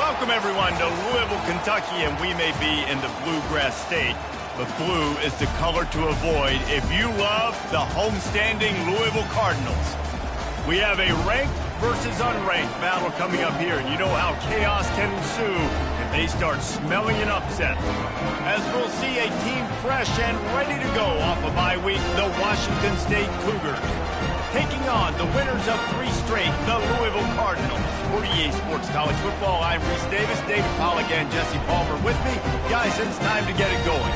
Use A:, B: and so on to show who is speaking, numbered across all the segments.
A: Welcome, everyone, to Louisville, Kentucky, and we may be in the Bluegrass State, but blue is the color to avoid if you love the homestanding Louisville Cardinals. We have a ranked versus unranked battle coming up here, and you know how chaos can ensue if they start smelling an upset. As we'll see a team fresh and ready to go off a bye week, the Washington State Cougars, taking on the winners of 3 straight, the Louisville Cardinals. For EA Sports College Football, I'm Reese Davis, David Pollack, and Jesse Palmer with me. Guys, it's time to get it going.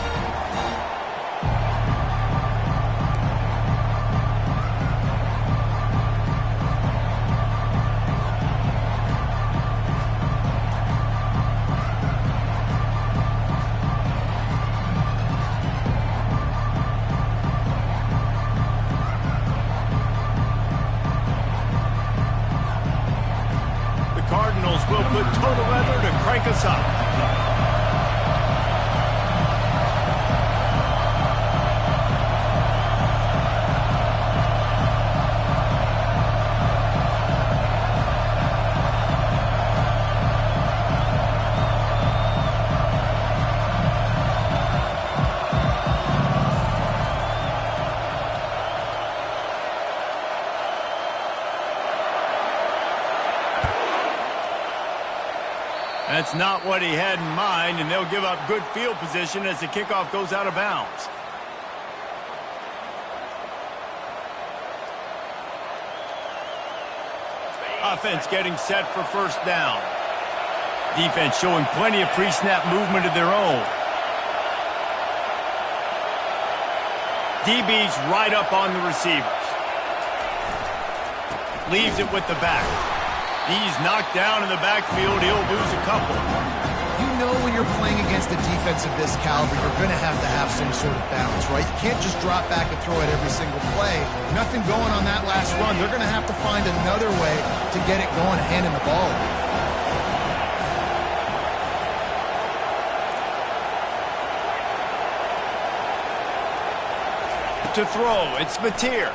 A: Will put total leather to crank us up. That's not what he had in mind, and they'll give up good field position as the kickoff goes out of bounds. Offense getting set for first down. Defense showing plenty of pre-snap movement of their own. DB's right up on the receivers. Leaves it with the back. He's knocked down in the backfield. He'll lose a couple.
B: You know when you're playing against a defense of this caliber, you're going to have some sort of balance, right? You can't just drop back and throw it every single play. Nothing going on that last run. They're going to have to find another way to get it going, handing the ball.
A: To throw, it's Mateer.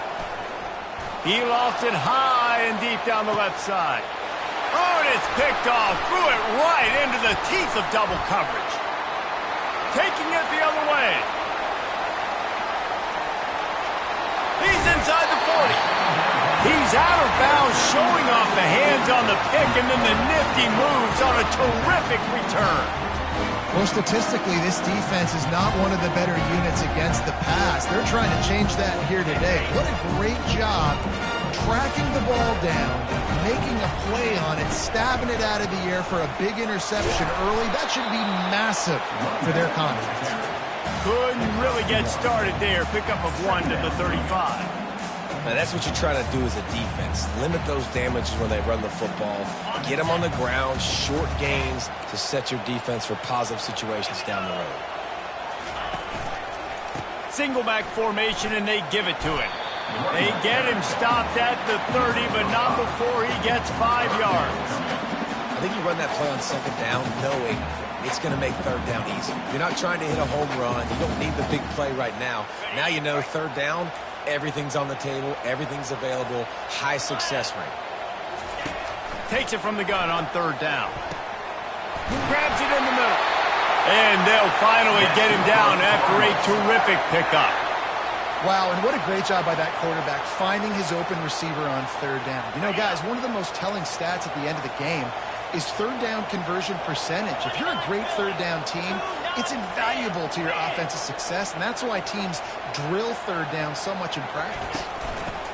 A: He lost it high and deep down the left side. Oh, and it's picked off. Threw it right into the teeth of double coverage. Taking it the other way. He's inside the 40. He's out of bounds, showing off the hands on the pick, and then the nifty moves on a terrific return.
B: Well, statistically, this defense is not one of the better units against the pass. They're trying to change that here today. What a great job tracking the ball down, making a play on it, stabbing it out of the air for a big interception early. That should be massive for their confidence.
A: Couldn't really get started there. Pickup of 1 to the 35.
C: Now, that's what you try to do as a defense. Limit those damages when they run the football. Get them on the ground, short gains to set your defense for positive situations down the road.
A: Single back formation, and they give it to him. They get him stopped at the 30, but not before he gets 5 yards.
C: I think you run that play on second down knowing it's going to make third down easy. You're not trying to hit a home run. You don't need the big play right now. Now you know third down, everything's on the table, everything's available, high success rate.
A: Takes it from the gun on third down. Grabs it in the middle. And they'll finally get him down after a terrific pickup.
B: Wow, and what a great job by that quarterback, finding his open receiver on third down. You know, guys, one of the most telling stats at the end of the game is third down conversion percentage. If you're a great third down team, it's invaluable to your offensive success, and that's why teams drill third down so much in practice.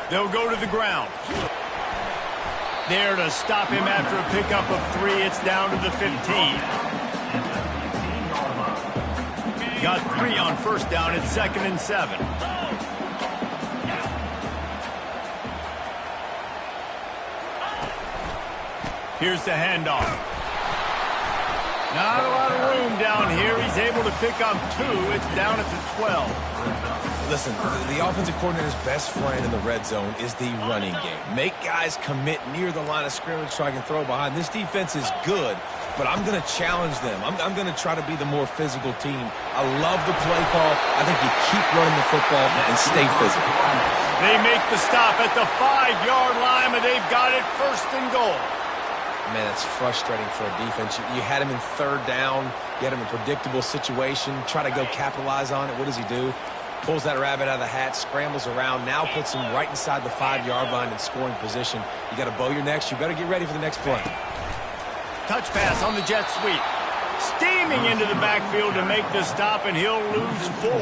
B: They'll
A: go to the ground. There to stop him after a pickup of 3. It's down to the 15. Got 3 on first down. It's 2nd and 7. Here's the handoff. Not a lot of room down here. He's able to pick up 2. It's down at the 12.
C: Listen, the offensive coordinator's best friend in the red zone is the running game. Make guys commit near the line of scrimmage so I can throw behind. This defense is good, but I'm going to challenge them. I'm going to try to be the more physical team. I love the play call. I think you keep running the football and stay physical.
A: They make the stop at the 5-yard line, but they've got it 1st and goal.
C: Man, that's frustrating for a defense. You had him in third down. You had him in a predictable situation. Try to go capitalize on it. What does he do? Pulls that rabbit out of the hat, scrambles around, now puts him right inside the 5-yard line in scoring position. You got to bow your necks. You better get ready for the next play.
A: Touch pass on the jet sweep. Steaming into the backfield to make the stop, and he'll lose 4.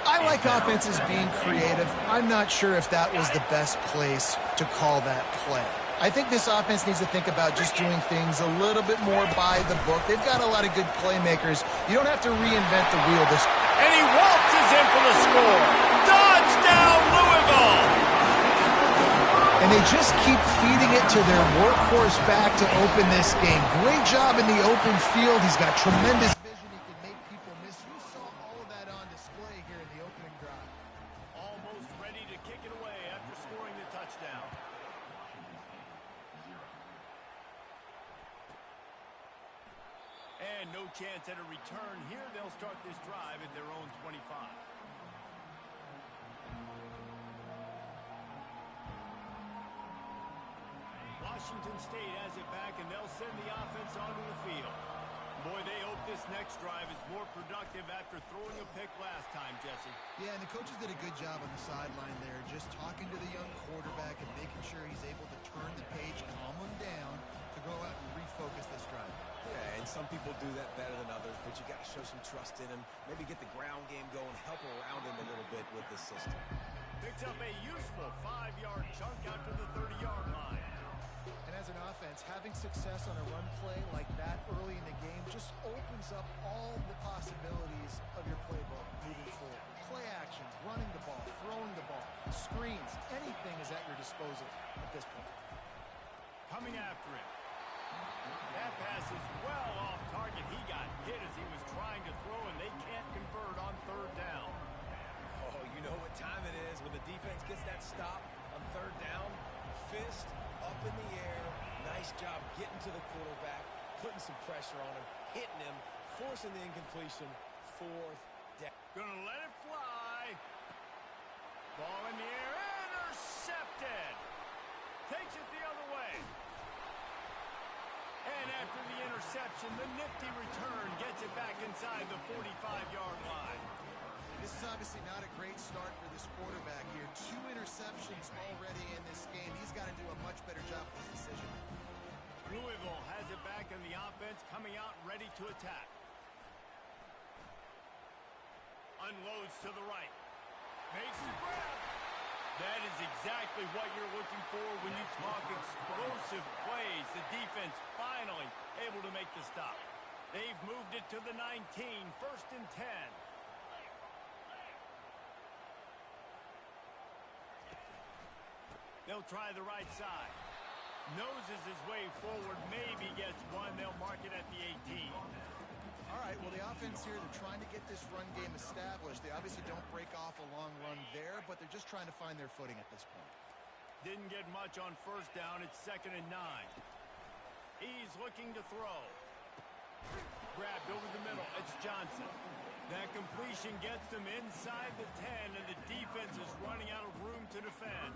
B: I like offenses being creative. I'm not sure if that was the best place to call that play. I think this offense needs to think about just doing things a little bit more by the book. They've got a lot of good playmakers. You don't have to reinvent the wheel this.
A: And he waltzes in for the score. Touchdown, Louisville!
B: And they just keep feeding it to their workhorse back to open this game. Great job in the open field. He's got tremendous vision. He can make people miss. You saw all of that on display here in the opening drive.
A: Almost ready to kick it away after scoring the touchdown. And no chance at a return here. They'll start this drive at their own 25. Washington State has it back, and they'll send the offense onto the field. Boy, they hope this next drive is more productive after throwing a pick last time, Jesse.
B: Yeah, and the coaches did a good job on the sideline there, just talking to the young quarterback and making sure he's able to turn the page, calm him down, to go out and refocus this drive.
C: Yeah, and some people do that better than others, but you got to show some trust in him. Maybe get the ground game going, help around him a little bit with this system.
A: Picks up a useful 5-yard chunk out to the 30-yard line.
B: And as an offense, having success on a run play like that early in the game just opens up all the possibilities of your playbook moving forward. Play action, running the ball, throwing the ball, screens, anything is at your disposal at this point.
A: Coming after him. That pass is well off target. He got hit as he was trying to throw, and they can't convert on third down.
C: Oh, you know what time it is when the defense gets that stop on third down. Fist up in the air. Nice job getting to the quarterback, putting some pressure on him, hitting him, forcing the incompletion. 4th down.
A: Gonna let it fly. Ball in the air. Intercepted. Takes it the other way. And after the interception, the nifty return gets it back inside the 45-yard line.
B: This is obviously not a great start for this quarterback here. 2 interceptions already in this game. He's got to do a much better job with his decision.
A: Louisville has it back in the offense, coming out ready to attack. Unloads to the right. Makes the grab. That is exactly what you're looking for when you talk explosive plays. The defense finally able to make the stop. They've moved it to the 19, 1st and 10. They'll try the right side. Noses his way forward, maybe gets one. They'll mark it at the 18.
B: All right, well, the offense here, they're trying to get this run game established. They obviously don't break off a long run there, but they're just trying to find their footing at this point.
A: Didn't get much on first down. It's 2nd and 9. He's looking to throw. Grabbed over the middle. It's Johnson. That completion gets them inside the 10, and the defense is running out of room to defend.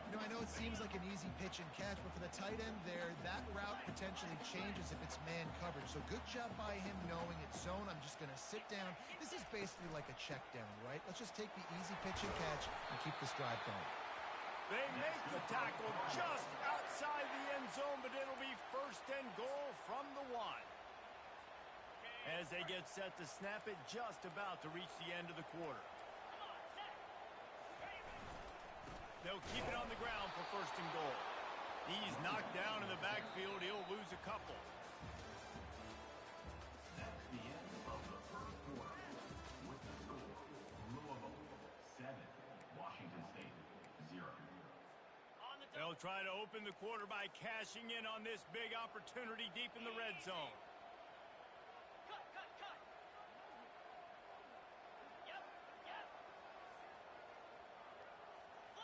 B: You know, I know it seems like an easy pitch and catch, but for the tight end there, that route potentially changes if it's man coverage. So good job by him knowing it's zone. I'm just going to sit down. This is basically like a check down, right? Let's just take the easy pitch and catch and keep this drive going.
A: They make the tackle just outside the end zone, but it'll be 1st and goal from the 1. As they get set to snap it, just about to reach the end of the quarter. They'll keep it on the ground for 1st and goal. He's knocked down in the backfield. He'll lose a couple.
D: That's the end of the 1st quarter. With the score, Louisville 7, Washington State 0.
A: They'll try to open the quarter by cashing in on this big opportunity deep in the red zone.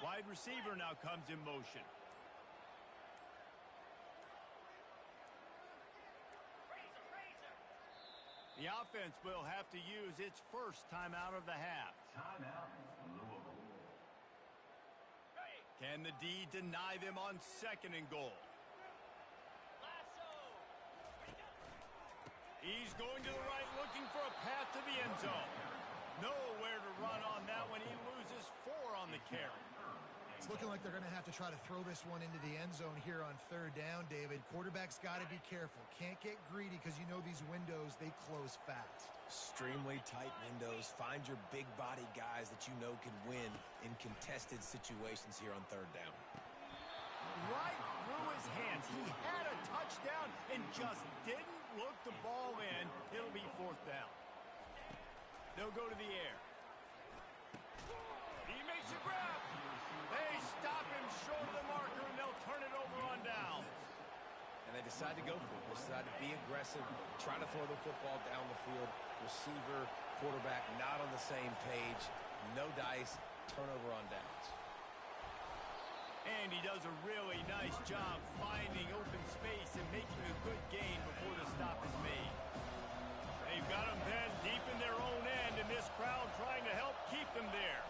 A: Wide receiver now comes in motion. The offense will have to use its first timeout of the half.
D: Timeout, Louisville.
A: Can the D deny them on 2nd and goal? path to the end zone. Nowhere to run on that one. He loses 4 on the carry.
B: It's looking like they're going to have to try to throw this one into the end zone here on third down, David. Quarterback's got to be careful. Can't get greedy because you know these windows, they close fast.
C: Extremely tight windows. Find your big body guys that you know can win in contested situations here on third down.
A: Right through his hands. He had a touchdown and just didn't look the ball in. It'll be 4th down. They'll go to the air. He makes a grab. They stop him short of the marker, and they'll turn it over on downs.
C: And they decide to go for it. They decide to be aggressive, try to throw the football down the field. Receiver, quarterback not on the same page. No dice, turnover on downs.
A: And he does a really nice job finding open space and making a good gain before the stop is made. They've got him then deep in their own end, and this crowd trying to help keep them there.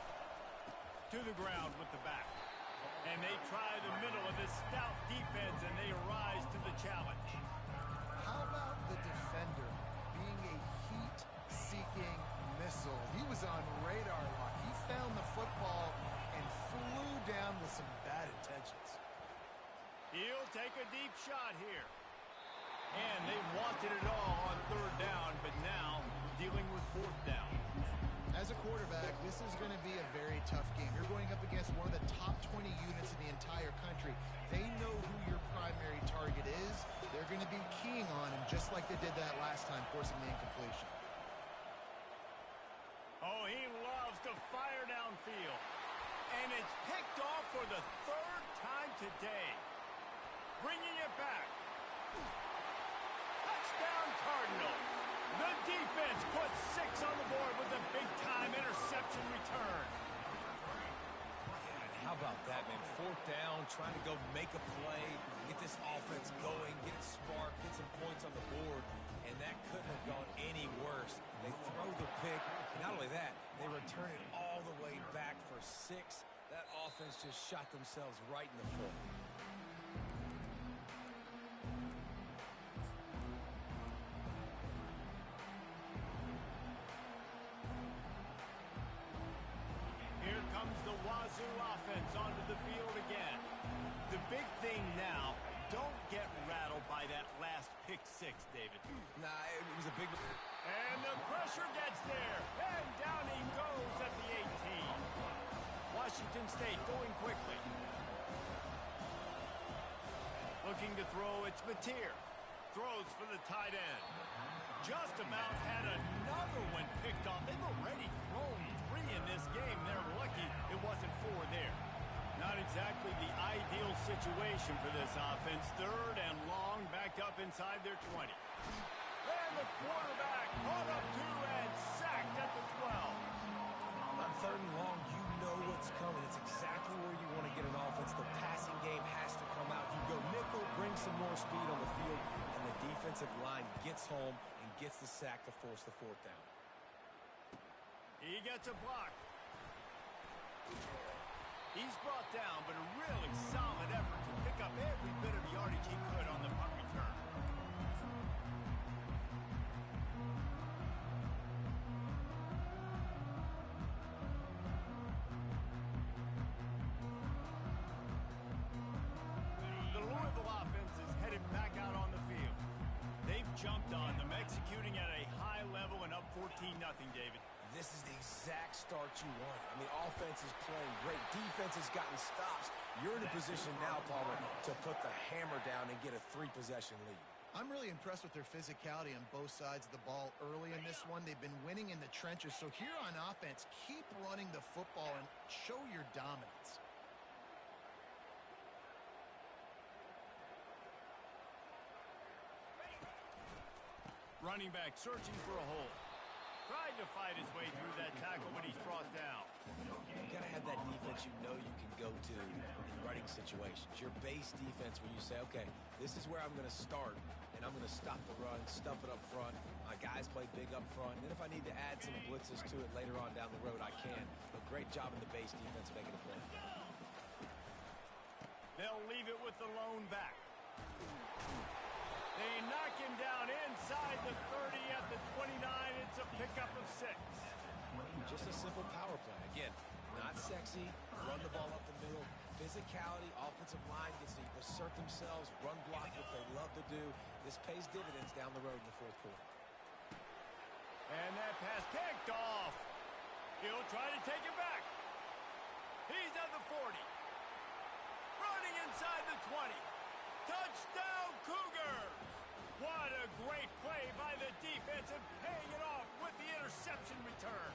A: To the ground with the back. And they try the middle of this stout defense, and they rise to the challenge.
B: How about the defender being a heat-seeking missile? He was on radar lock. He found the football and flew down with some bad intentions.
A: He'll take a deep shot here. And they wanted it all on third down, but now dealing with 4th down.
B: As a quarterback, this is going to be a very tough game. You're going up against one of the top 20 units in the entire country. They know who your primary target is. They're going to be keying on him just like they did that last time, forcing the incompletion.
A: Oh, he loves to fire downfield. And it's picked off for the 3rd time today. Bringing it back. Touchdown Cardinals. The defense puts 6 on the board with a big-time interception return.
C: Yeah, how about that, man? 4th down, trying to go make a play, get this offense going, get it sparked, get some points on the board, and that couldn't have gone any worse. They throw the pick. Not only that, they return it all the way back for 6. That offense just shot themselves right in the foot.
A: Here comes the Wazoo offense onto the field again. The big thing now, don't get rattled by that last pick 6, David.
C: Nah, it was a big...
A: And the pressure gets there. And down he goes at the 18. Washington State going quickly. Looking to throw, it's Mateer. Throws for the tight end. Just about had another one picked off. They've already thrown 3 in this game. They're lucky it wasn't 4 there. Not exactly the ideal situation for this offense. 3rd and long, back up inside their 20. And the quarterback caught up 2 and sacked at the 12.
C: On 3rd and long, you know what's coming. It's exactly where you want to get an offense. The passing game has to come out. You go nickel, bring some more speed on the field, and the defensive line gets home and gets the sack to force the 4th down.
A: He gets a block. He's brought down, but a really solid effort to pick up every bit of yardage he could on the punt return. The Louisville offense is headed back out on the field. They've jumped on them, executing at a high level and up 14-0, David.
C: This is the exact start you want. I mean, offense is playing great. Defense has gotten stops. You're in a position now, Palmer, to put the hammer down and get a 3-possession lead.
B: I'm really impressed with their physicality on both sides of the ball early in this one. They've been winning in the trenches. So here on offense, keep running the football and show your dominance.
A: Running back searching for a hole. Tried to fight his way through that tackle, but he's brought down.
C: You got to have that defense you know you can go to in running situations. Your base defense where you say, okay, this is where I'm going to start, and I'm going to stop the run, stuff it up front. My guys play big up front. And then if I need to add some blitzes to it later on down the road, I can. But great job in the base defense making a play.
A: They'll leave it with the lone back. They knock him down inside the 30 at the 29. It's a pickup of 6.
C: Just a simple power play. Again, not sexy, run the ball up the middle. Physicality, offensive line gets to assert themselves, run block, what they love to do. This pays dividends down the road in the fourth quarter.
A: And that pass picked off. He'll try to take it back. He's at the 40. Running inside the 20. Touchdown, Cougars! What a great play by the defense and paying it off with the interception return.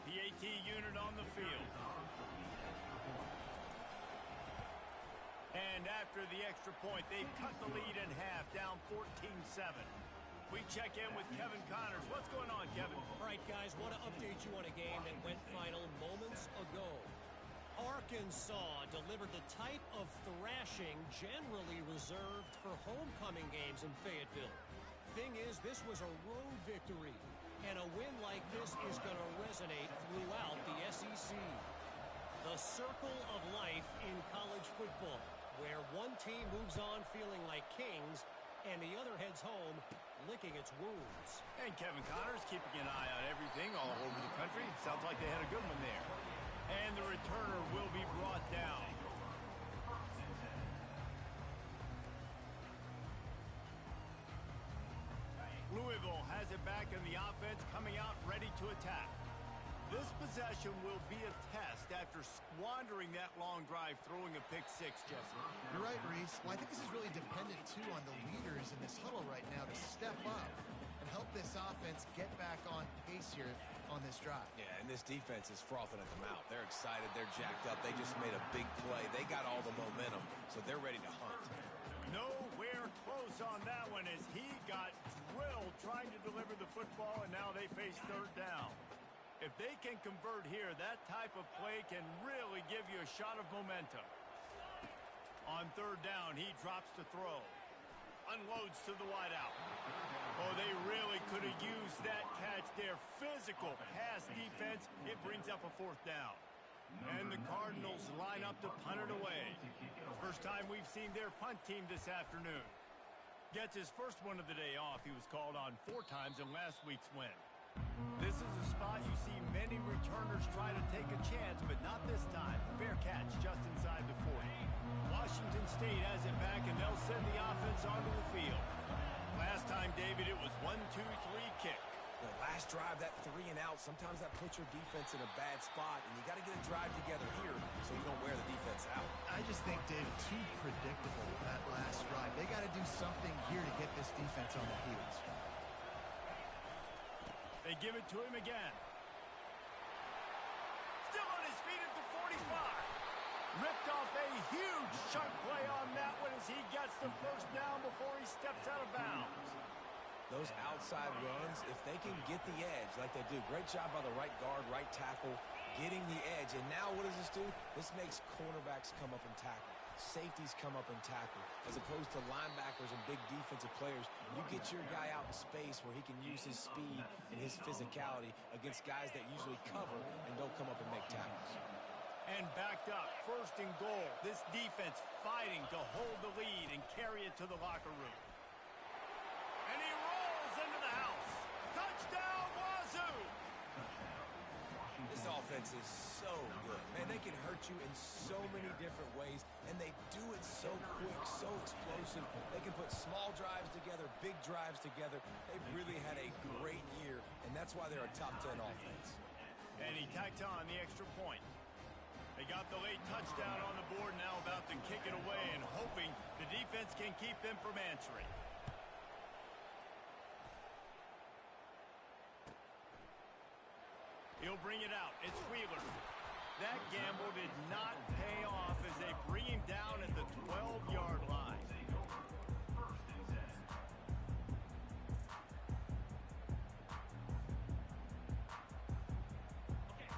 A: PAT unit on the field. And after the extra point, they've cut the lead in half, down 14-7. We check in with Kevin Connors. What's going on, Kevin?
E: All right, guys, want to update you on a game that went final moments ago. Arkansas delivered the type of thrashing generally reserved for homecoming games in Fayetteville. Thing is, this was a road victory, and a win like this is going to resonate throughout the SEC. The circle of life in college football, where one team moves on feeling like kings and the other heads home licking its wounds.
A: And Kevin Connors keeping an eye on everything all over the country. Sounds like they had a good one there. And the returner will be brought down. Louisville has it back in the offense, coming out ready to attack. This possession will be a test after squandering that long drive, throwing a pick six, Jesse.
B: You're right, Reese. Well, I think this is really dependent, too, on the leaders in this huddle right now to step up and help this offense get back on pace here on this drive.
C: Yeah, and this defense is frothing at the mouth. They're excited. They're jacked up. They just made a big play. They got all the momentum, so they're ready to hunt.
A: Nowhere close on that one as he got drilled trying to deliver the football, and now they face third down. If they can convert here, that type of play can really give you a shot of momentum. On third down, he drops to throw. Unloads to the wideout. Oh, they really could have used that catch there. Physical pass defense. It brings up a fourth down. And the Cardinals line up to punt it away. First time we've seen their punt team this afternoon. Gets his first one of the day off. He was called on 4 times in last week's win. This is a spot you see many returners try to take a chance, but not this time. Fair catch just inside the 40. Washington State has it back, and they'll send the offense onto the field. Last time, David, it was 1-2-3 kick.
C: The last drive, that 3 and out, sometimes that puts your defense in a bad spot, and you got to get a drive together here so you don't wear the defense out.
B: I just think, Dave, too predictable that last drive. They got to do something here to get this defense on the heels.
A: They give it to him again. Still on his feet at the 45. Ripped off a huge chunk play on that one as he gets the first down before he steps out of bounds.
C: Those outside runs, if they can get the edge like they do, great job by the right guard, right tackle, getting the edge. And now what does this do? This makes cornerbacks come up and tackle. Safeties come up and tackle. As opposed to linebackers and big defensive players, you get your guy out in space where he can use his speed and his physicality against guys that usually cover and don't come up and make tackles.
A: And backed up, 1st and goal. This defense fighting to hold the lead and carry it to the locker room. And he rolls into the house. Touchdown, Wazoo!
C: This offense is so good. Man, they can hurt you in so many different ways, and they do it so quick, so explosive. They can put small drives together, big drives together. They've really had a great year, and that's why they're a top 10 offense.
A: And he tacked on the extra point. They got the late touchdown on the board, now about to kick it away and hoping the defense can keep them from answering. He'll bring it out. It's Wheeler. That gamble did not pay off as they bring him down at the 12-yard line.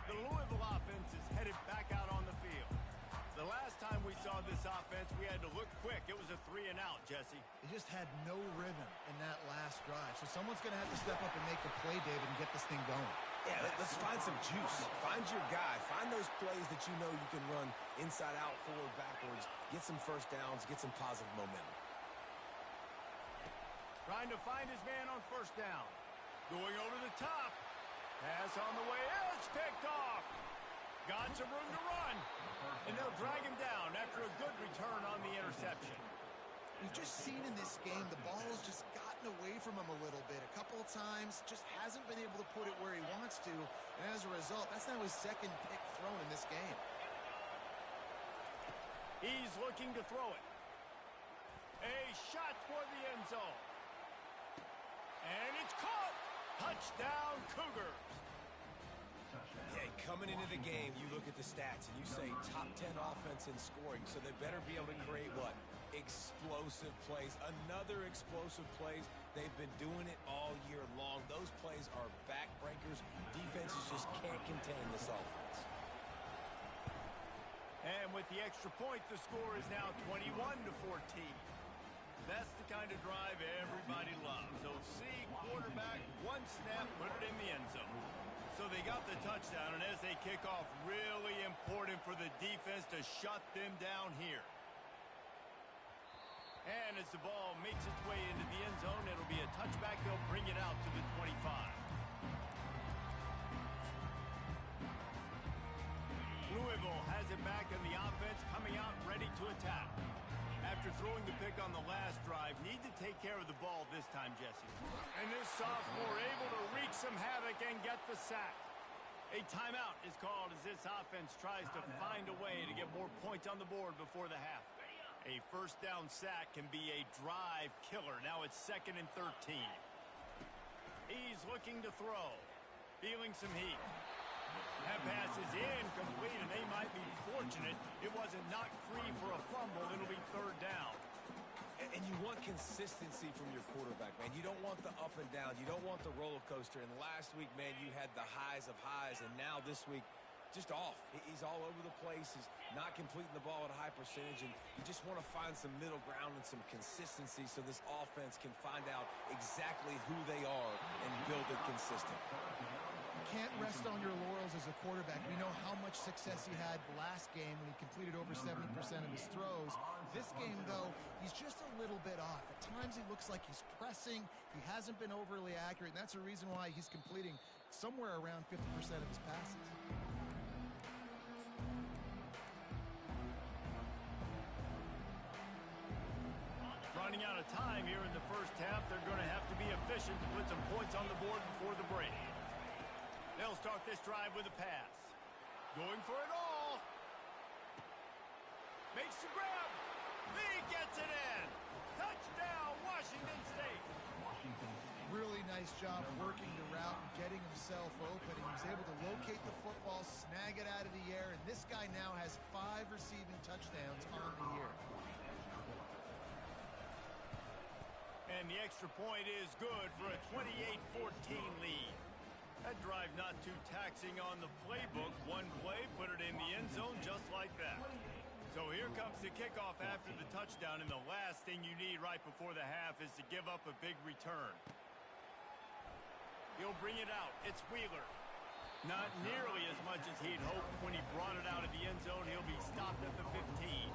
A: The Louisville offense is headed back out on the field. The last time we saw this offense, we had to look quick. It was a 3-and-out, Jesse.
B: They just had no rhythm in that last drive. So someone's going to have to step up and make a play, David, and get this thing going.
C: Yeah, let's find some juice. Find your guy. Find those plays that you know you can run inside out, forward, backwards. Get some first downs. Get some positive momentum.
A: Trying to find his man on first down. Going over the top. Pass on the way. It's picked off. Got some room to run. And they'll drag him down after a good return on the interception.
B: We've just seen in this game the ball's just gotten away from him a little bit. A couple of times, just hasn't been able to put it where he wants to. And as a result, that's now his second pick thrown in this game.
A: He's looking to throw it. A shot toward the end zone. And it's caught. Touchdown, Cougars.
C: Yeah, coming into the game, you look at the stats and you say top 10 offense in scoring, so they better be able to create what? Explosive plays. Another explosive plays. They've been doing it all year long. Those plays are backbreakers. Defenses just can't contain this offense.
A: And with the extra point, the score is now 21-14. That's the kind of drive everybody loves. So see, quarterback, one snap, put it in the end zone. So they got the touchdown, and as they kick off, really important for the defense to shut them down here. And as the ball makes its way into the end zone, it'll be a touchback. They'll bring it out to the 25. Louisville has it back, and the offense coming out ready to attack. After throwing the pick on the last drive, need to take care of the ball this time, Jesse. And this sophomore able to wreak some havoc and get the sack. A timeout is called as this offense tries to find a way to get more points on the board before the half. A first down sack can be a drive killer. Now it's 2nd and 13. He's looking to throw. Feeling some heat. That pass is incomplete, and they might be fortunate it wasn't knocked free for a fumble. It'll be 3rd down.
C: And you want consistency from your quarterback, man. You don't want the up and down. You don't want the roller coaster. And last week, man, you had the highs of highs, and now this week, just off. He's all over the place. He's not completing the ball at a high percentage, and you just want to find some middle ground and some consistency so this offense can find out exactly who they are and build it consistent.
B: You can't rest on your laurels as a quarterback. We know how much success he had last game when he completed over 70% of his throws. This game, though, he's just a little bit off. At times he looks like he's pressing. He hasn't been overly accurate, and that's the reason why he's completing somewhere around 50% of his passes.
A: Running out of time here in the first half. They're going to have to be efficient to put some points on the board before the break. They'll start this drive with a pass. Going for it all. Makes the grab. He gets it in. Touchdown, Washington State.
B: Really nice job working the route and getting himself open. He was able to locate the football, snag it out of the air, and this guy now has 5 receiving touchdowns on the year.
A: And the extra point is good for a 28-14 lead. That drive not too taxing on the playbook. One play, put it in the end zone just like that. So here comes the kickoff after the touchdown, and the last thing you need right before the half is to give up a big return. He'll bring it out. It's Wheeler. Not nearly as much as he'd hoped when he brought it out of the end zone. He'll be stopped at the 15.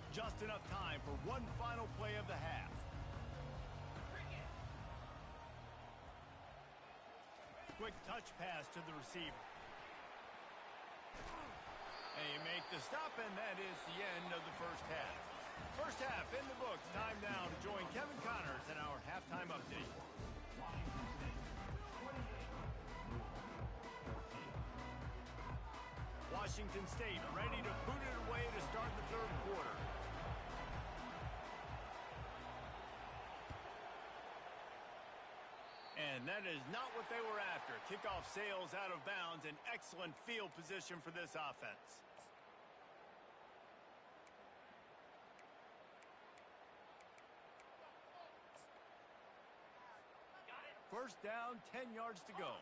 A: Just enough time for one final play of the half. Quick touch pass to the receiver. They make the stop, and that is the end of the first half. First half in the books. Time now to join Kevin Connors in our halftime update. Washington State ready to boot it away to start the 3rd quarter. And that is not what they were after. Kickoff sails out of bounds, and excellent field position for this offense. First down, 10 yards to go.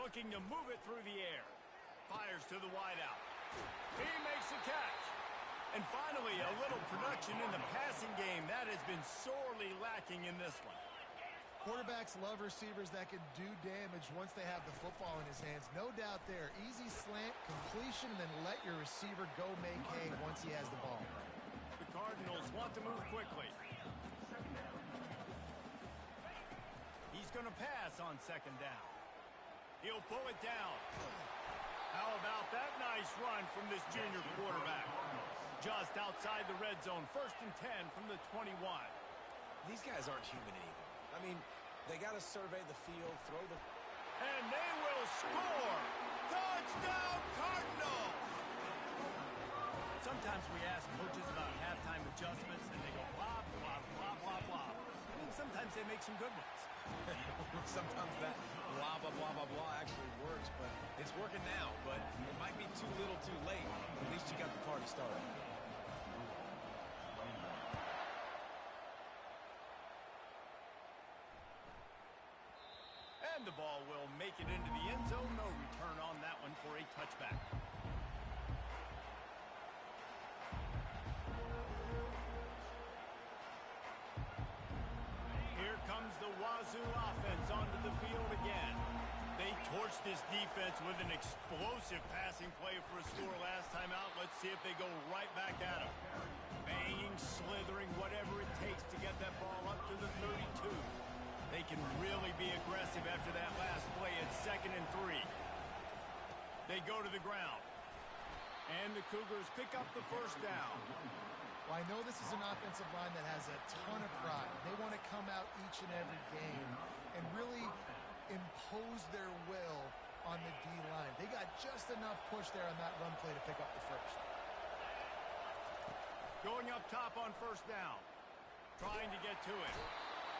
A: looking to move it through the air. Fires to the wideout. He makes the catch. And finally, a little production in the passing game. That has been sorely lacking in this one.
B: Quarterbacks love receivers that can do damage once they have the football in his hands. No doubt there. Easy slant, completion, and then let your receiver go make hay once he has the ball.
A: The Cardinals want to move quickly. He's going to pass on second down. He'll pull it down. How about that nice run from this junior quarterback? Just outside the red zone, 1st and 10 from the 21.
C: These guys aren't human anymore. I mean, they got to survey the field, throw the...
A: And they will score! Touchdown, Cardinals! Sometimes we ask coaches about halftime adjustments, and they go blah, blah, blah, blah, blah. I mean, sometimes they make some good ones.
C: Sometimes that blah, blah, blah, blah, blah actually works, but it's working now. But it might be too little too late. At least you got the party started.
A: And the ball will make it into the end zone. No return on that one for a touchback. Here comes the Wazoo offense onto the field again. They torched this defense with an explosive passing play for a score last time out. Let's see if they go right back at him. Banging, slithering, whatever it takes to get that ball up to the 32. They can really be aggressive after that last play at 2nd and 3. They go to the ground. And the Cougars pick up the first down.
B: Well, I know this is an offensive line that has a ton of pride. They want to come out each and every game and really impose their will on the D-line. They got just enough push there on that run play to pick up the first.
A: Going up top on first down. Trying to get to it.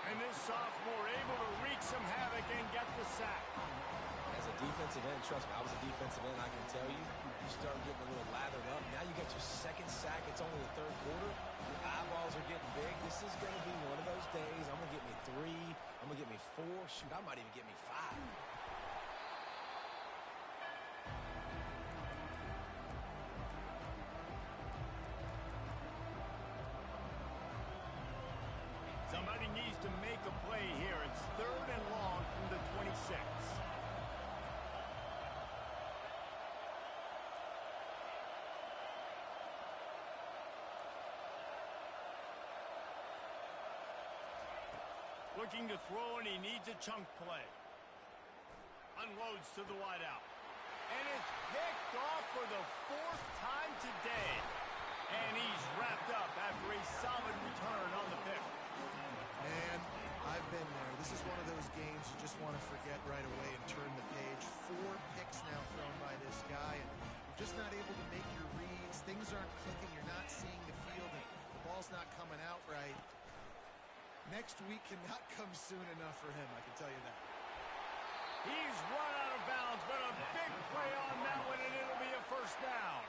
A: And this sophomore able to wreak some havoc and get the sack.
C: As a defensive end, trust me, I was a defensive end, I can tell you, you start getting a little lathered up. Now you got your 2nd sack. It's only the 3rd quarter. Your eyeballs are getting big. This is going to be one of those days. I'm going to get me 3. I'm going to get me 4. Shoot, I might even get me 5.
A: Somebody needs to make a play here. It's 3rd and long from the 26. Looking to throw, and he needs a chunk play. Unloads to the wideout. And it's picked off for the 4th time today. And he's wrapped up after a solid return on the pick.
B: And I've been there. This is one of those games you just want to forget right away and turn the page. 4 picks now thrown by this guy, and you're just not able to make your reads. Things aren't clicking. You're not seeing the field, and the ball's not coming out right. Next week cannot come soon enough for him, I can tell you that.
A: He's run out of bounds, but a big play on that one, and it'll be a first down.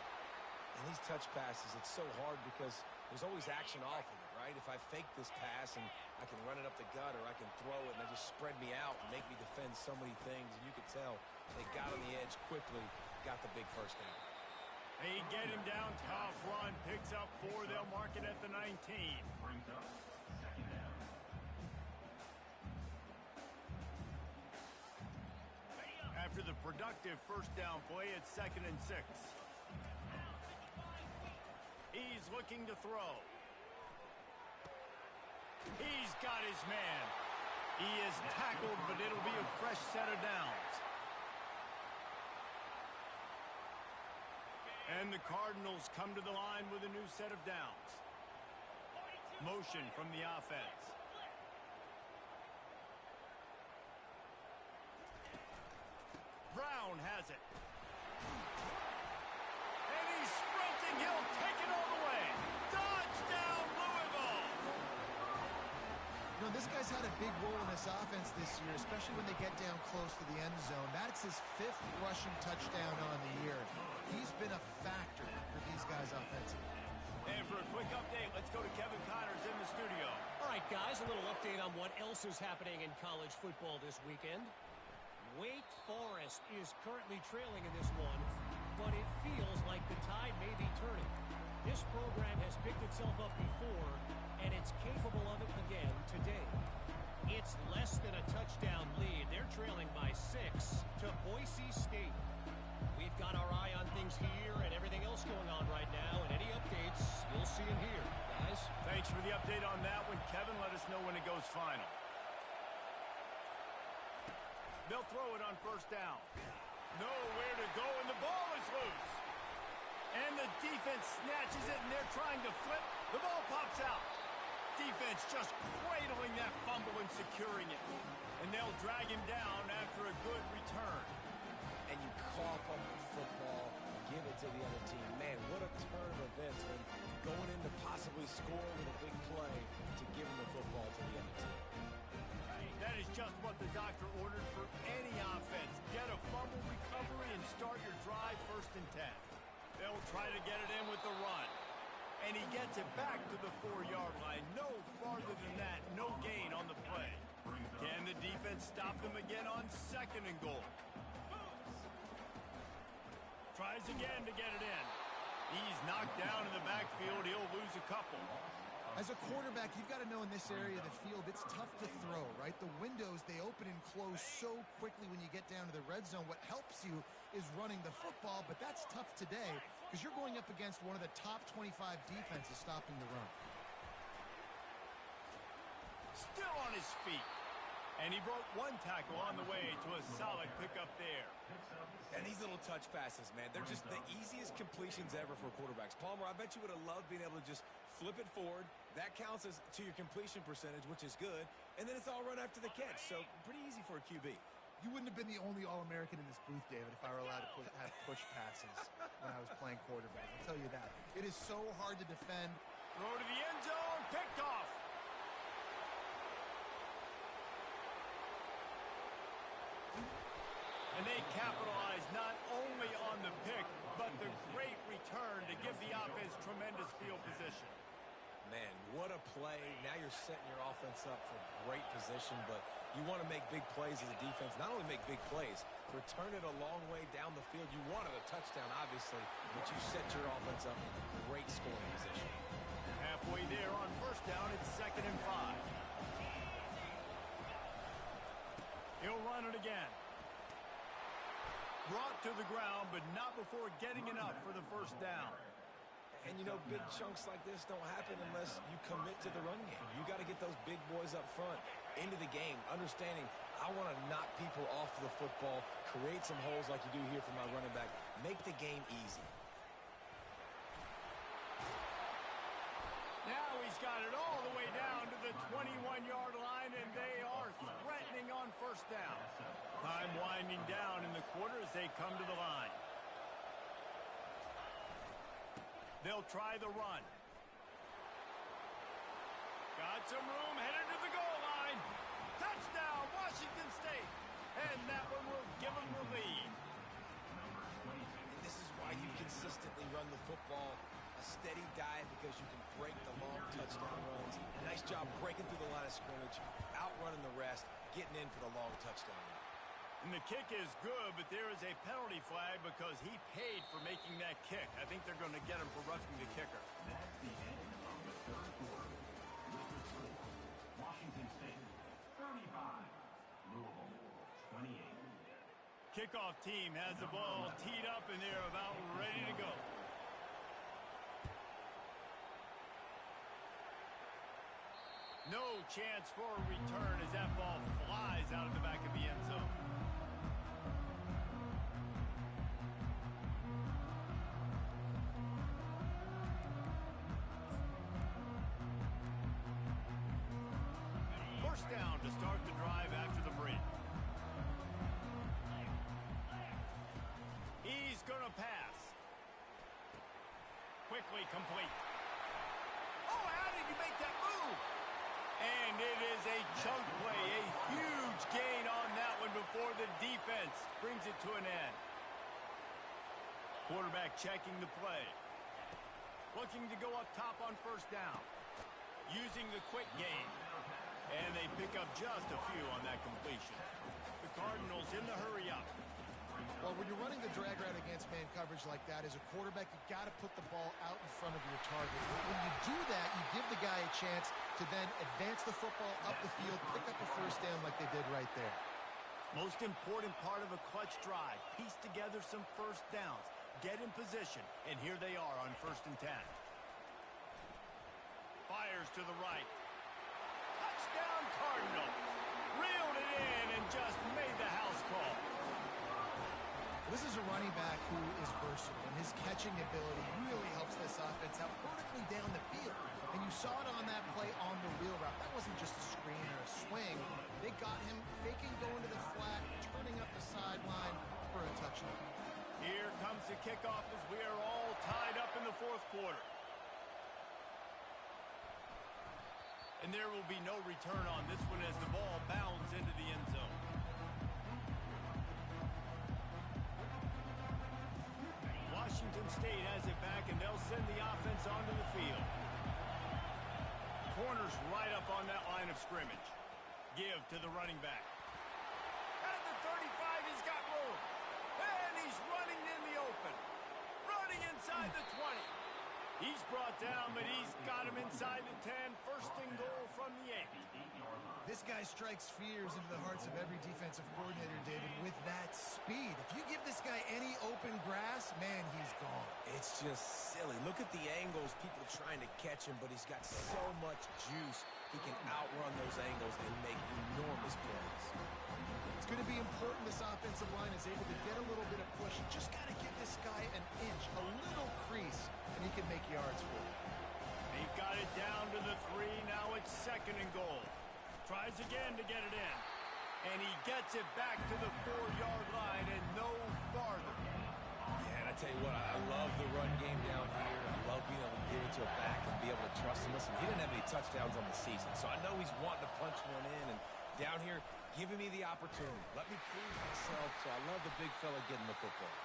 C: And these touch passes, it's so hard because there's always action off of it, right? If I fake this pass and I can run it up the gut or I can throw it and they just spread me out and make me defend so many things, and you could tell they got on the edge quickly, got the big first down.
A: They get him down, tough run, picks up 4, they'll mark it at the 19.
D: Brings up 2nd down.
A: After the productive first down play, it's 2nd and 6. He's looking to throw. He's got his man. He is tackled, but it'll be a fresh set of downs. And the Cardinals come to the line with a new set of downs. Motion from the offense. Brown has it. And he's sprinting. He'll take it all the way. Touchdown, Louisville!
B: You know, this guy's had a big role in this offense this year, especially when they get down close to the end zone. That's his 5th rushing touchdown on the year. He's been a factor for these guys offensively.
A: And for a quick update, let's go to Kevin Connors in the studio.
E: All right, guys, a little update on what else is happening in college football this weekend. Wake Forest is currently trailing in this one, but it feels like the tide may be turning. This program has picked itself up before, and it's capable of it again today. It's less than a touchdown lead. They're trailing by 6 to Boise State. We've got our eye on things here and everything else going on right now, and any updates, you'll see them here, guys.
A: Thanks for the update on that one, Kevin. Let us know when it goes final. They'll throw it on first down. Nowhere to go, and the ball is loose. And the defense snatches it, and they're trying to flip. The ball pops out. Defense just cradling that fumble and securing it. And they'll drag him down after a good return.
C: And you cough up the football, give it to the other team. Man, what a turn of events when going in to possibly score with a big play to give them the football to the other team.
A: That is just what the doctor ordered for any offense. Get a fumble recovery and start your drive 1st and 10. They'll try to get it in with the run. And he gets it back to the 4-yard line. No farther than that. No gain on the play. Can the defense stop them again on 2nd and goal? Tries again to get it in. He's knocked down in the backfield. He'll lose a couple.
B: As a quarterback, you've got to know in this area of the field, it's tough to throw, right? The windows, they open and close so quickly when you get down to the red zone. What helps you is running the football, but that's tough today because you're going up against one of the top 25 defenses stopping the run.
A: Still on his feet. And he broke one tackle on the way to a solid pickup there.
C: And these little touch passes, man, they're just the easiest completions ever for quarterbacks. Palmer, I bet you would have loved being able to just flip it forward. That counts as to your completion percentage, which is good. And then it's all run after the catch. So pretty easy for a QB.
B: You wouldn't have been the only All-American in this booth, David, if I were allowed to have push passes when I was playing quarterback. I'll tell you that. It is so hard to defend.
A: Throw to the end zone, picked off. And they capitalize not only on the pick, but the great return to give the offense tremendous field position.
C: Man, what a play. Now you're setting your offense up for great position, but you want to make big plays as a defense. Not only make big plays, return it a long way down the field. You wanted a touchdown, obviously, but you set your offense up in great scoring position.
A: Halfway there on first down, it's 2nd and 5. He'll run it again. Brought to the ground, but not before getting enough for the first down.
C: And, you know, big chunks like this don't happen unless you commit to the run game. You got to get those big boys up front into the game, understanding I want to knock people off the football, create some holes like you do here for my running back, make the game easy.
A: Now he's got it all the way down to the 21-yard line, and they are threatening on first down. Time winding down in the quarter as they come to the line. They'll try the run. Got some room, headed to the goal line. Touchdown, Washington State. And that one will give them the lead.
C: And this is why you consistently run the football. A steady diet because you can break the long touchdown runs. Nice job breaking through the line of scrimmage, outrunning the rest, getting in for the long touchdown run.
A: And the kick is good, but there is a penalty flag because he paid for making that kick. I think they're going to get him for roughing the kicker.
D: That's the end of the third quarter. With the score, Washington State 35, Louisville 28.
A: Kickoff team has the ball teed up, and they're about ready to go. No chance for a return as that ball flies out of the back of the end zone. First down to start the drive after the break. He's going to pass. Quickly complete. Oh, how did he make that move? And it is a chunk play, a huge gain on that one before the defense brings it to an end. Quarterback checking the play. Looking to go up top on first down. Using the quick game. And they pick up just a few on that completion. The Cardinals in the hurry-up.
B: Well, when you're running the drag route against man coverage like that, as a quarterback, you got to put the ball out in front of your target. When you do that, you give the guy a chance to then advance the football up the field, pick up a first down like they did right there.
A: Most important part of a clutch drive, piece together some first downs, get in position, and here they are on 1st and 10. Fires to the right. Touchdown Cardinals. Reeled it in and just made the house call.
B: This is a running back who is versatile, and his catching ability really helps this offense out vertically down the field. And you saw it on that play on the wheel route. That wasn't just a screen or a swing. They got him faking going to the flat, turning up the sideline for a touchdown.
A: Here comes the kickoff as we are all tied up in the 4th quarter. And there will be no return on this one as the ball bounds into the end zone. Washington State has it back, and they'll send the offense onto the field. Corners right up on that line of scrimmage. Give to the running back. At the 35, he's got room. And he's running in the open. Running inside the 20. He's brought down, but he's got him inside the 10. 1st and goal from the 8.
B: This guy strikes fears into the hearts of every defensive coordinator, David, with that speed. If you give this guy any open grass, man, he's gone.
C: It's just silly. Look at the angles, people trying to catch him, but he's got so much juice. He can outrun those angles and make enormous plays.
B: It's going to be important this offensive line is able to get a little bit of push. You just got to give this guy an inch, a little crease, and he can make yards for it.
A: They've got it down to the 3. Now it's 2nd and goal. Tries again to get it in. And he gets it back to the 4-yard line and no farther.
C: Yeah, and I tell you what, I love the run game down here. I love being able to give it to a back and be able to trust him. Listen, he didn't have any touchdowns on the season, so I know he's wanting to punch one in. And down here, giving me the opportunity. Let me prove myself, so I love the big fella getting the football.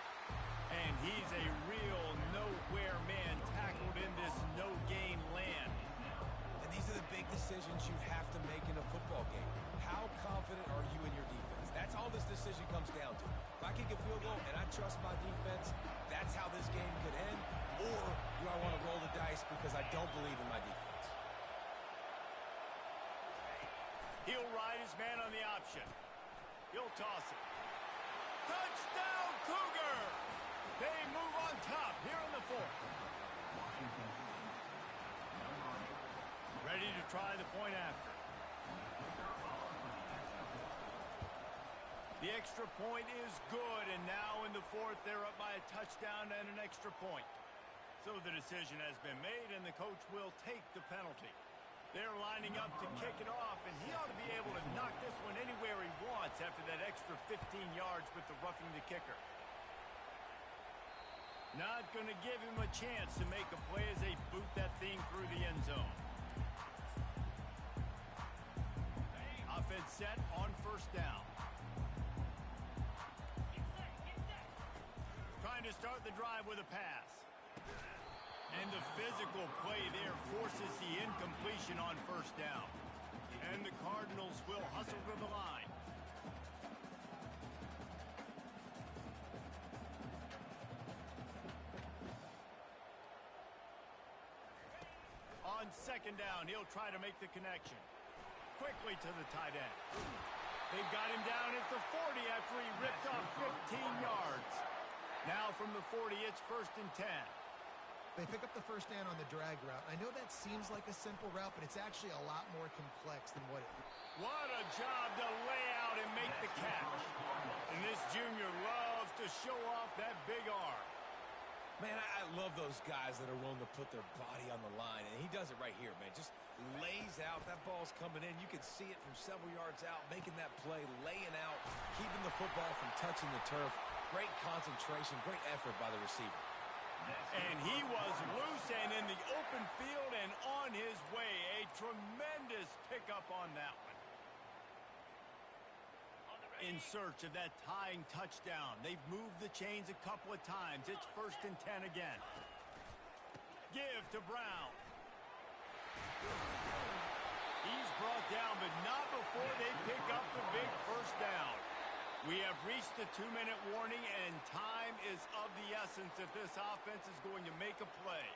A: And he's a real nowhere man tackled in this no-gain land.
C: And these are the big decisions you have to make in a football game. How confident are you in your defense? That's all this decision comes down to. If I kick a field goal and I trust my defense, that's how this game could end. Or do I want to roll the dice because I don't believe in my defense?
A: He'll ride his man on the option. He'll toss it. Touchdown, Cougar! They move on top here in the 4th. Ready to try the point after. The extra point is good, and now in the 4th, they're up by a touchdown and an extra point. So the decision has been made, and the coach will take the penalty. They're lining up to kick it off, and he ought to be able to knock this one anywhere he wants after that extra 15 yards with the roughing the kicker. Not going to give him a chance to make a play as they boot that thing through the end zone. Offense set on 1st down. Trying to start the drive with a pass. And the physical play there forces the incompletion on 1st down. And the Cardinals will hustle to the line. On 2nd down, he'll try to make the connection. Quickly to the tight end. They've got him down at the 40 after he ripped off 15 yards. Now from the 40, it's 1st and 10.
B: They pick up the first down on the drag route. I know that seems like a simple route, but it's actually a lot more complex than what it is.
A: What a job to lay out and make the catch. And this junior loves to show off that big arm.
C: Man, I love those guys that are willing to put their body on the line, and he does it right here, man. Just lays out. That ball's coming in. You can see it from several yards out, making that play, laying out, keeping the football from touching the turf. Great concentration, great effort by the receiver.
A: And he was loose and in the open field and on his way. A tremendous pickup on that one. In search of that tying touchdown. They've moved the chains a couple of times. It's 1st and 10 again. Give to Brown. He's brought down, but not before they pick up the big first down. We have reached the 2-minute warning, and time is of the essence if this offense is going to make a play.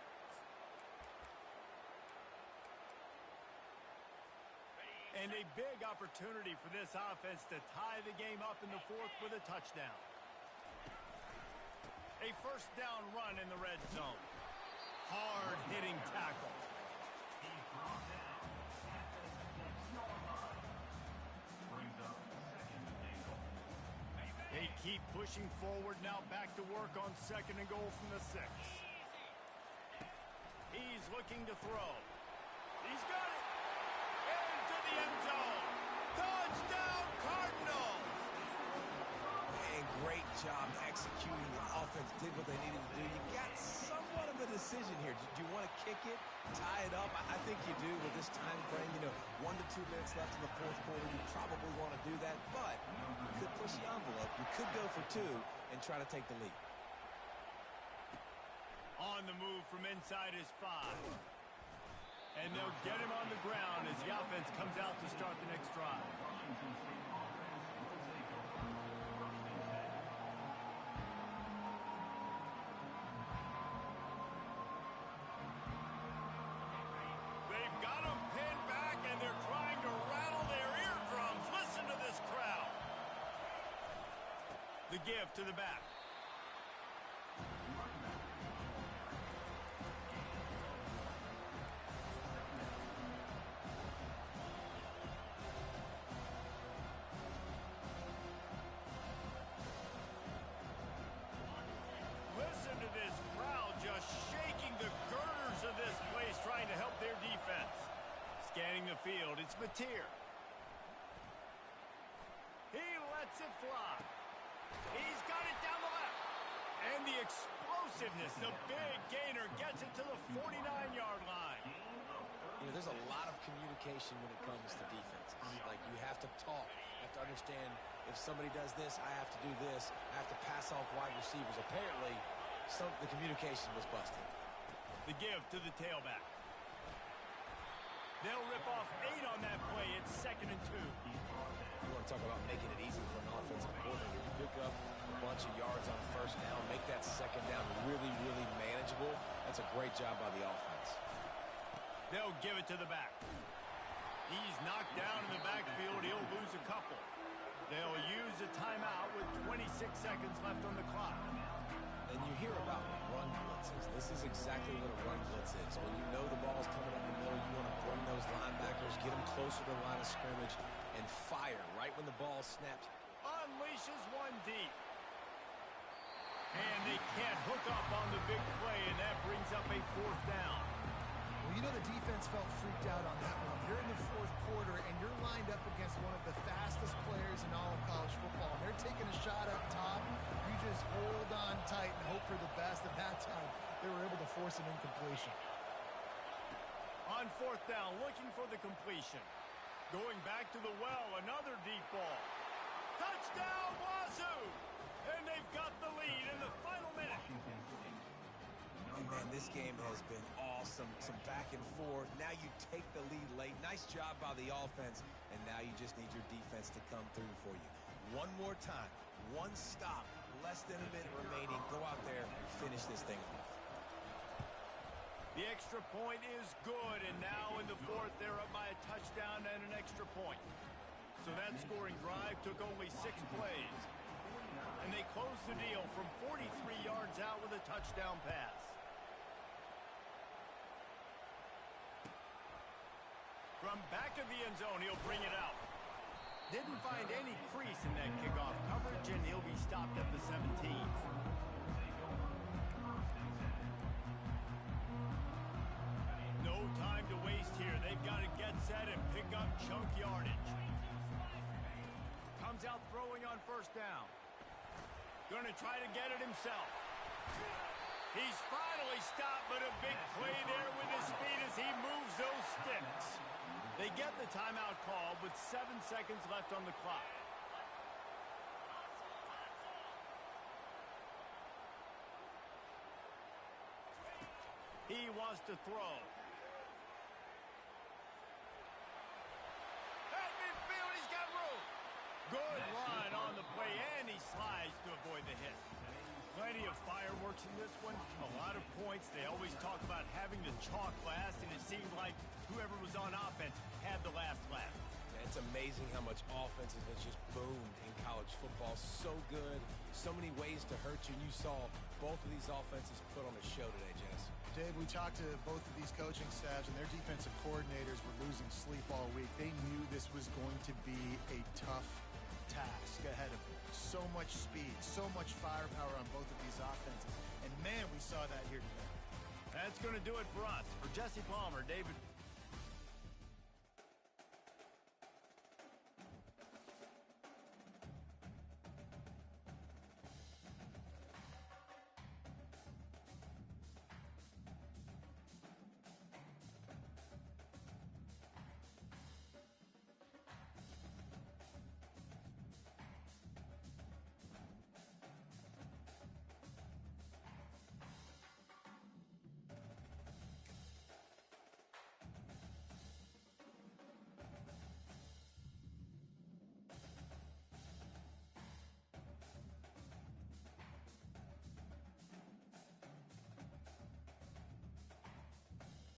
A: And a big opportunity for this offense to tie the game up in the fourth with a touchdown. A first down run in the red zone. Hard-hitting tackle.
D: He's brought down at the 6-yard line. Brings up second and goal.
A: They keep pushing forward, now back to work on second and goal from the 6. He's looking to throw. He's got it. Into the end zone. Touchdown, Cardinals!
C: And great job executing. The offense did what they needed to do. You got somewhat of a decision here. Do you want to kick it, tie it up? I think you do with this time frame. 1 to 2 minutes left in the fourth quarter. You probably want to do that, but you could push the envelope. You could go for 2 and try to take the lead.
A: On the move from inside his 5. And they'll get him on the ground as the offense comes out to start the next drive.
D: Washington State offense will take over first and 10.
A: They've got him pinned back, and they're trying to rattle their eardrums. Listen to this crowd. The give to the back. Listen to this crowd just shaking the girders of this place, trying to help their defense. Scanning the field, it's Mateer. He lets it fly. He's got it down the left. And the explosiveness, the big gainer gets it to the 49-yard line.
C: There's a lot of communication when it comes to defenses. Like, you have to talk. You have to understand if somebody does this, I have to do this. I have to pass off wide receivers. Apparently, the communication was busted.
A: The give to the tailback. They'll rip off 8 on that play. It's 2nd and 2.
C: You want to talk about making it easy for an offensive coordinator. You pick up a bunch of yards on first down, make that second down really, really manageable. That's a great job by the offense.
A: They'll give it to the back. He's knocked down in the backfield. He'll lose a couple. They'll use a timeout with 26 seconds left on the clock.
C: And you hear about run blitzes. This is exactly what a run blitz is. When you know the ball's coming up the middle, you want to bring those linebackers, get them closer to the line of scrimmage, and fire right when the ball snaps.
A: Unleashes one deep. And they can't hook up on the big play, and that brings up a 4th down.
B: Well, the defense felt freaked out on that one. You're in the fourth quarter, and you're lined up against one of the fastest players in all of college football. And they're taking a shot up top. You just hold on tight and hope for the best. At that time, they were able to force an incompletion.
A: On 4th down, looking for the completion. Going back to the well, another deep ball. Touchdown, Wazoo! And they've got the lead in the final minute.
C: And man, this game has been awesome. Some back and forth. Now you take the lead late. Nice job by the offense. And now you just need your defense to come through for you. One more time. One stop. Less than a minute remaining. Go out there and finish this thing off.
A: The extra point is good. And now in the 4th, they're up by a touchdown and an extra point. So that scoring drive took only 6 plays. And they closed the deal from 43 yards out with a touchdown pass. From back of the end zone, he'll bring it out. Didn't find any crease in that kickoff coverage, and he'll be stopped at the 17. No time to waste here. They've got to get set and pick up chunk yardage. Comes out throwing on 1st down. Going to try to get it himself. He's finally stopped, but a big play there with his speed as he moves those sticks. They get the timeout called with 7 seconds left on the clock. He wants to throw. At midfield, he's got room. Good run on the play, Plenty of fireworks in this one, a lot of points. They always talk about having the chalk last, and it seemed like whoever was on offense had the last laugh.
C: It's amazing how much offense has just boomed in college football. So good, so many ways to hurt you. And you saw both of these offenses put on a show today, Jess.
B: Dave, we talked to both of these coaching staffs, and their defensive coordinators were losing sleep all week. They knew this was going to be a tough task ahead of them. So much speed, so much firepower on both of these offenses. And, man, we saw that here today.
A: That's going to do it for us. For Jesse Palmer, David